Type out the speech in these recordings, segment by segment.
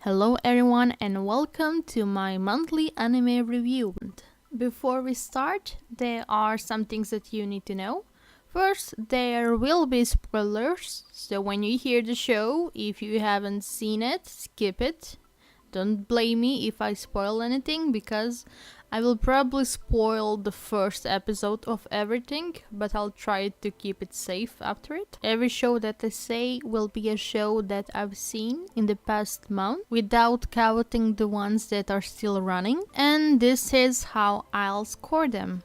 Hello everyone and welcome to my monthly anime review. Before we start, there are some things that you need to know. First, there will be spoilers, so when you hear the show, if you haven't seen it, skip it. Don't blame me if I spoil anything, because I will probably spoil the first episode of everything, but I'll try to keep it safe after it. Every show that I say will be a show that I've seen in the past month, without counting the ones that are still running, and this is how I'll score them.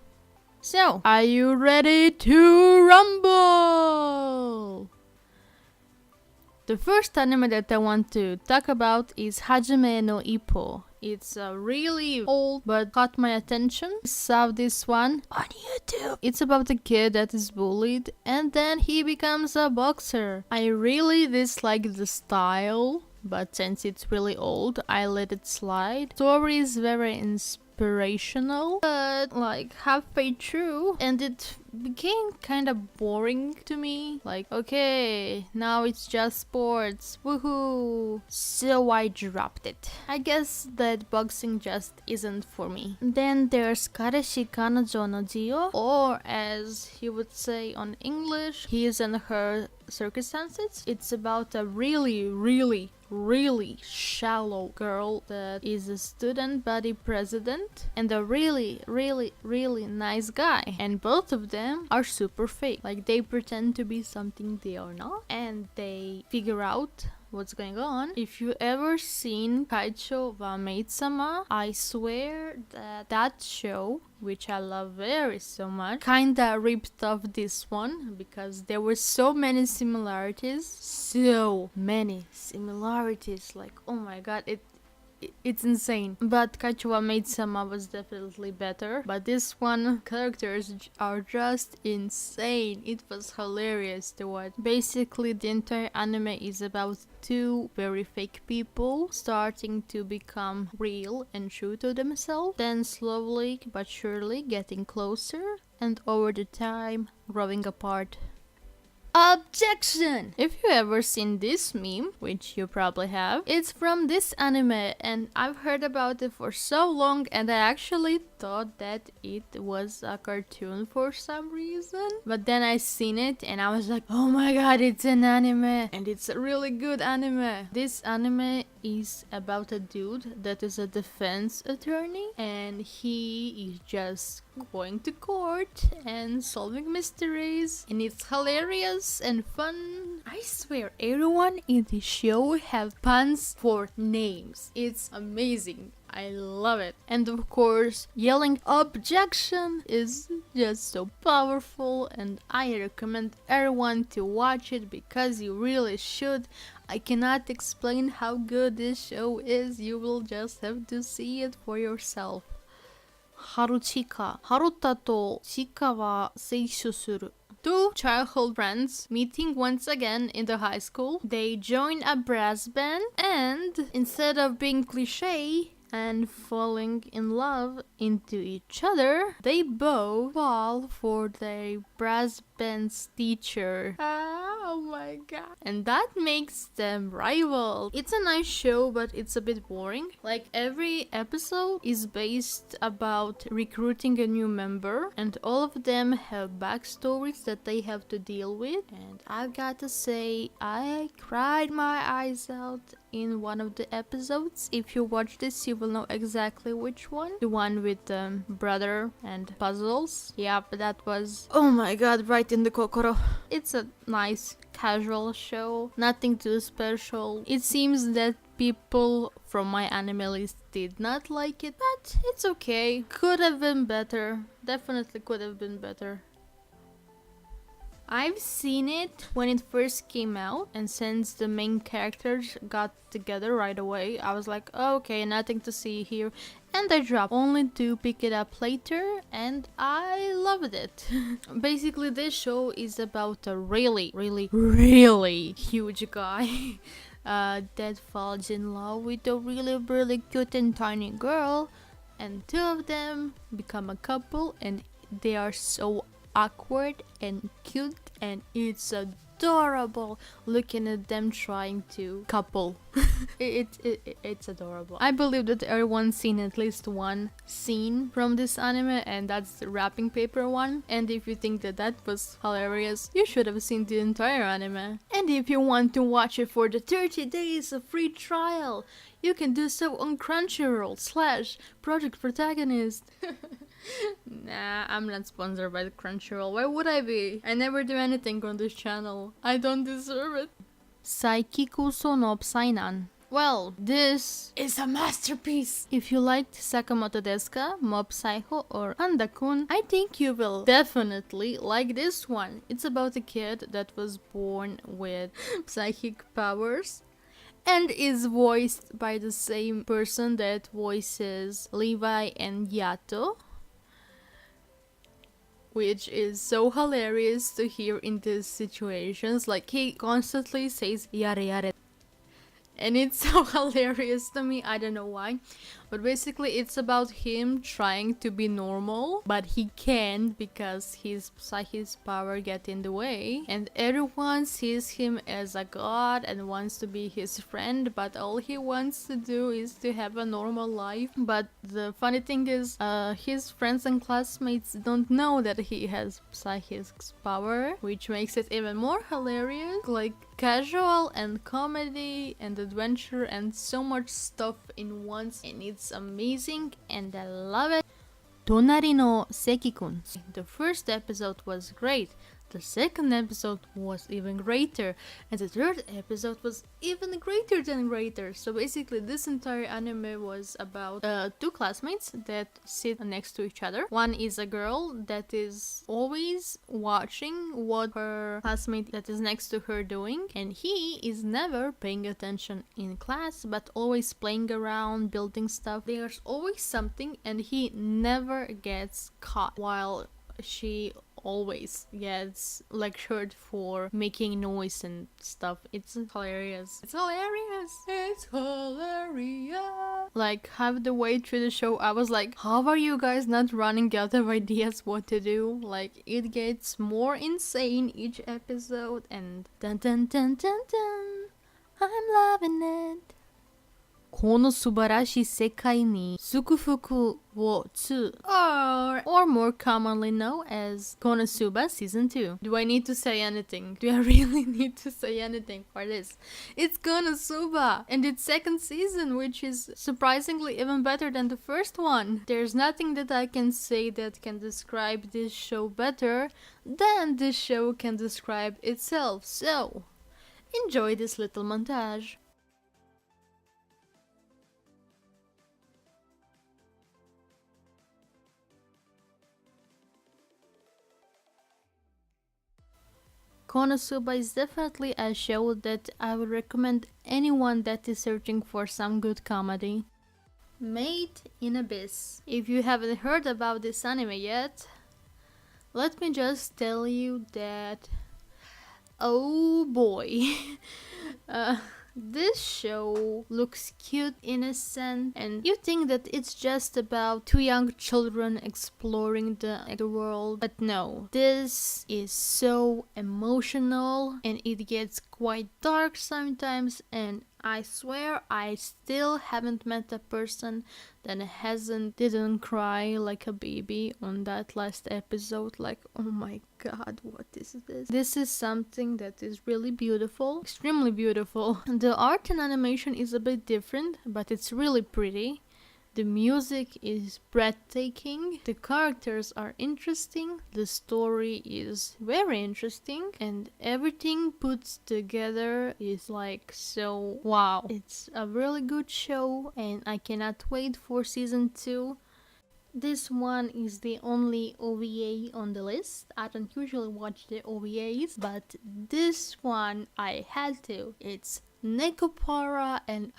So, are you ready to rumble? The first anime that I want to talk about is Hajime no Ippo. It's really old but caught my attention. I saw this one on YouTube. It's about a kid that is bullied and then he becomes a boxer. I really dislike the style, but since it's really old, I let it slide. Story is very inspirational, but like halfway through, and it became kind of boring to me. Like, okay, now it's just sports, woohoo! So I dropped it. I guess that boxing just isn't for me. Then there's Kareshi Kanojo no Jio, or as he would say on English, his and her circumstances. It's about a really shallow girl that is a student body president and a really nice guy, and both of them are super fake. Like, they pretend to be something they are not, and they figure out what's going on. If you ever seen Kaicho wa Maid-sama, I swear that show, which I love so much, kinda ripped off this one, because there were so many similarities. Like, oh my god, it's insane. But Kaicho wa Maid-sama was definitely better, but this one, characters are just insane. It was hilarious to watch. Basically, the entire anime is about two very fake people starting to become real and true to themselves, then slowly but surely getting closer, and over the time growing apart. Objection! If you ever seen this meme, which you probably have, it's from this anime, and I've heard about it for so long, and I actually thought that it was a cartoon for some reason. But then I seen it and I was like, oh my god, it's an anime, and it's a really good anime. This anime is about a dude that is a defense attorney, and he is just going to court and solving mysteries, and it's hilarious and fun. I swear, everyone in the show have puns for names. It's amazing. I love it. And of course, yelling objection is just so powerful, and I recommend everyone to watch it because you really should. I cannot explain how good this show is. You will just have to see it for yourself. Haruchika. Haruta to Chika wa seishu suru. Two childhood friends meeting once again in the high school. They join a brass band, and instead of being cliche and falling in love into each other, they both fall for their brass band's teacher. Oh my god. And that makes them rivals. It's a nice show, but it's a bit boring. Like, every episode is based about recruiting a new member, and all of them have backstories that they have to deal with. And I've got to say, I cried my eyes out in one of the episodes. If you watch this, you will know exactly which one. The one with the brother and puzzles. Yep, that was, oh my god, right in the kokoro. It's a nice casual show, nothing too special. It seems that people from my anime list did not like it, but it's okay. Could have been better. Definitely could have been better. I've seen it when it first came out, and since the main characters got together right away, I was like, oh, okay, nothing to see here, and I dropped only to pick it up later, and I loved it. Basically, this show is about a really huge guy that falls in love with a really cute and tiny girl, and two of them become a couple, and they are so awkward and cute, and it's adorable looking at them trying to couple. It's adorable. I believe that everyone's seen at least one scene from this anime, and that's the wrapping paper one. And if you think that that was hilarious, you should have seen the entire anime. And if you want to watch it for the 30 days of free trial, you can do so on Crunchyroll/projectprotagonist. Nah, I'm not sponsored by Crunchyroll. Why would I be? I never do anything on this channel. I don't deserve it. Saikikuso no Psainan. Well, this is a masterpiece! If you liked Sakamoto desu ka, Mob Psycho, or Anda-kun, I think you will definitely like this one. It's about a kid that was born with psychic powers and is voiced by the same person that voices Levi and Yato, which is so hilarious to hear in these situations. Like, he constantly says yare yare, and it's so hilarious to me. I don't know why, but basically it's about him trying to be normal, but he can't because his power get in the way, and everyone sees him as a god and wants to be his friend, but all he wants to do is to have a normal life. But the funny thing is, his friends and classmates don't know that he has psychic power, which makes it even more hilarious. Like, casual and comedy and adventure and so much stuff in once, and it's amazing and I love it. Tonari no Seki-kun. The first episode was great. The second episode was even greater, and the third episode was even greater than greater. So basically this entire anime was about two classmates that sit next to each other. One is a girl that is always watching what her classmate that is next to her doing, and he is never paying attention in class but always playing around, building stuff. There's always something, and he never gets caught, while she always gets lectured for making noise and stuff. It's hilarious. It's hilarious. It's hilarious. Like, half the way through the show I was like, how are you guys not running out of ideas what to do? Like, it gets more insane each episode, and dun dun dun dun dun, I'm loving it. この素晴らしい世界に祝福を2 or more commonly known as Konosuba Season 2. Do I need to say anything? Do I really need to say anything for this? It's Konosuba and its second season, which is surprisingly even better than the first one. There's nothing that I can say that can describe this show better than this show can describe itself. So, enjoy this little montage. Konosuba is definitely a show that I would recommend anyone that is searching for some good comedy. Made in Abyss. If you haven't heard about this anime yet, let me just tell you that, oh boy, this show looks cute, innocent, and you think that it's just about two young children exploring the world, but no, this is so emotional and it gets quite dark sometimes, and I swear I still haven't met a person that didn't cry like a baby on that last episode. Like, oh my god, what is this? This is something that is really beautiful, extremely beautiful. The art and animation is a bit different, but it's really pretty. The music is breathtaking, the characters are interesting, the story is very interesting, and everything put together is like so wow. It's a really good show and I cannot wait for season 2. This one is the only OVA on the list. I don't usually watch the OVAs, but this one I had to. It's Nekopara and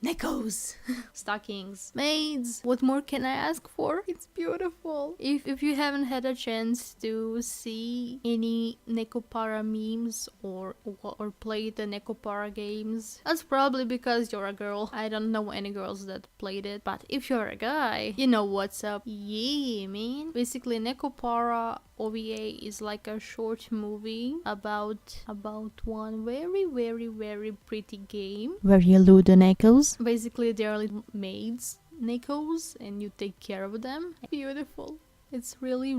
Nekos! Stockings. Maids! What more can I ask for? It's beautiful. If you haven't had a chance to see any Nekopara memes or play the Nekopara games, that's probably because you're a girl. I don't know any girls that played it, but if you're a guy, you know what's up. Yeah, man. Basically, Nekopara OVA is like a short movie about one very pretty game where you loot the Nekos. Basically, they are little maids, Nekos, and you take care of them. Beautiful. It's really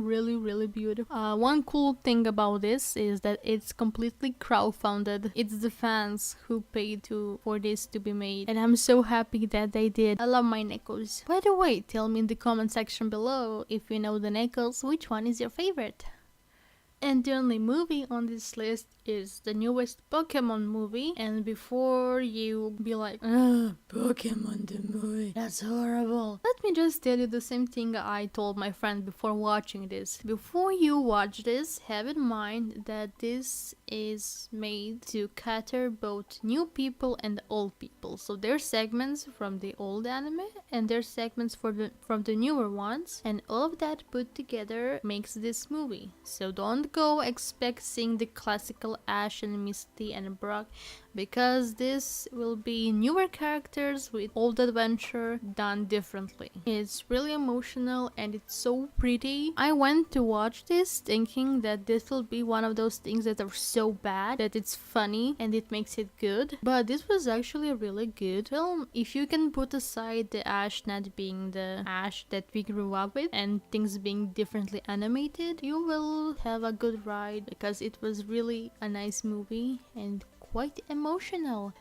beautiful. One cool thing about this is that it's completely crowdfunded. It's the fans who paid for this to be made, and I'm so happy that they did. I love my Nekos. By the way, tell me in the comment section below if you know the Nekos, which one is your favorite? And the only movie on this list is the newest Pokemon movie. And before you be like, Pokemon the movie, that's horrible, let me just tell you the same thing I told my friend before watching this. Before you watch this, have in mind that this is made to cater both new people and old people. So there's segments from the old anime and there's segments from the newer ones, and all of that put together makes this movie. So don't go expecting the classical Ash and Misty and Brock, because this will be newer characters with old adventure done differently. It's really emotional and it's so pretty. I went to watch this thinking that this will be one of those things that are so bad that it's funny and it makes it good, but this was actually a really good film. If you can put aside the Ash not being the Ash that we grew up with and things being differently animated, you will have a good ride, because it was really a nice movie and quite emotional.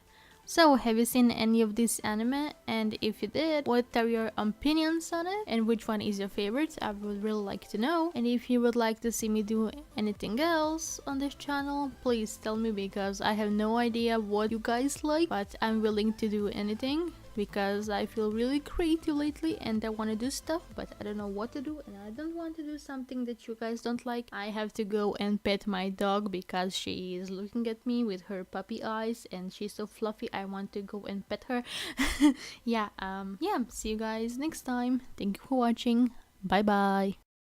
So, have you seen any of this anime? And if you did, what are your opinions on it? And which one is your favorite? I would really like to know. And if you would like to see me do anything else on this channel, please tell me, because I have no idea what you guys like, but I'm willing to do anything, because I feel really creative lately and I want to do stuff, but I don't know what to do, and I don't want to do something that you guys don't like. I have to go and pet my dog because she is looking at me with her puppy eyes and she's so fluffy. I want to go and pet her. Yeah, see you guys next time. Thank you for watching. Bye bye.